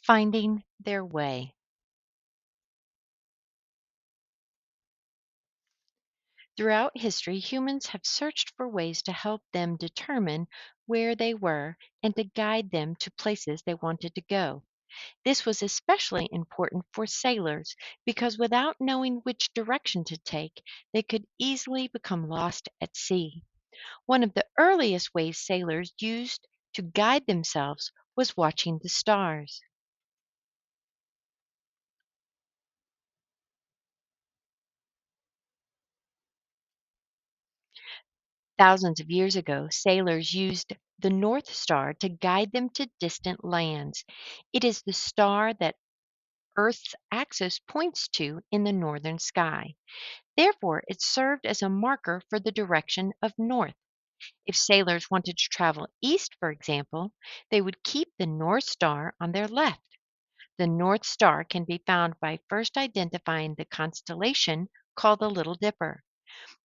Finding their way. Throughout history, humans have searched for ways to help them determine where they were and to guide them to places they wanted to go. This was especially important for sailors because without knowing which direction to take, they could easily become lost at sea. One of the earliest ways sailors used to guide themselves was watching the stars. Thousands of years ago, sailors used the North Star to guide them to distant lands. It is the star that Earth's axis points to in the northern sky. Therefore, it served as a marker for the direction of north. If sailors wanted to travel east, for example, they would keep the North Star on their left. The North Star can be found by first identifying the constellation called the Little Dipper.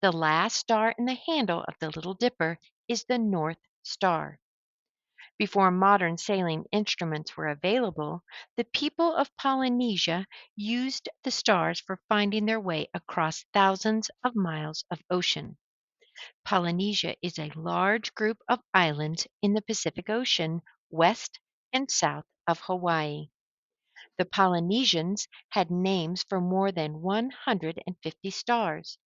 The last star in the handle of the Little Dipper is the North Star. Before modern sailing instruments were available, the people of Polynesia used the stars for finding their way across thousands of miles of ocean. Polynesia is a large group of islands in the Pacific Ocean, west and south of Hawaii. The Polynesians had names for more than 150 stars.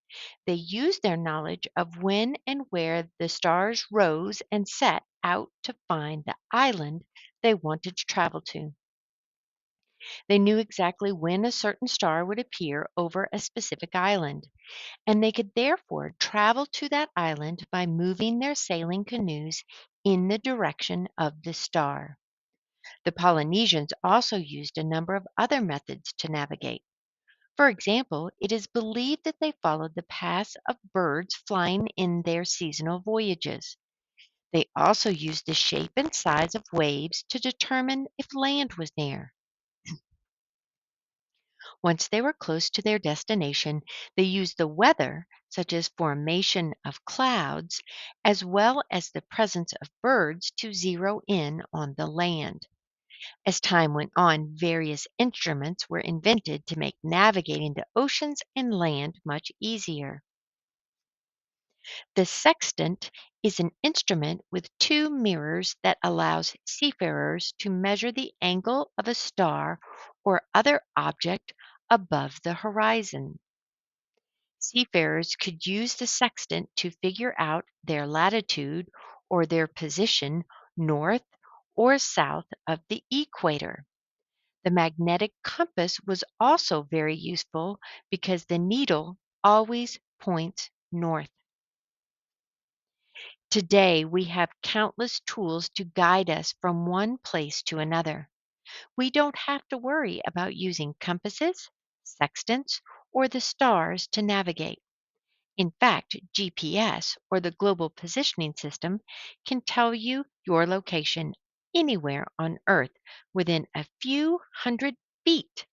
They used their knowledge of when and where the stars rose and set out to find the island they wanted to travel to. They knew exactly when a certain star would appear over a specific island, and they could therefore travel to that island by moving their sailing canoes in the direction of the star. The Polynesians also used a number of other methods to navigate. For example, it is believed that they followed the paths of birds flying in their seasonal voyages. They also used the shape and size of waves to determine if land was near. Once they were close to their destination, they used the weather, such as formation of clouds, as well as the presence of birds to zero in on the land. As time went on, various instruments were invented to make navigating the oceans and land much easier. The sextant is an instrument with two mirrors that allows seafarers to measure the angle of a star or other object above the horizon. Seafarers could use the sextant to figure out their latitude or their position north or south of the equator. The magnetic compass was also very useful because the needle always points north. Today, we have countless tools to guide us from one place to another. We don't have to worry about using compasses, sextants, or the stars to navigate. In fact, GPS, or the Global Positioning System, can tell you your location anywhere on Earth within a few hundred feet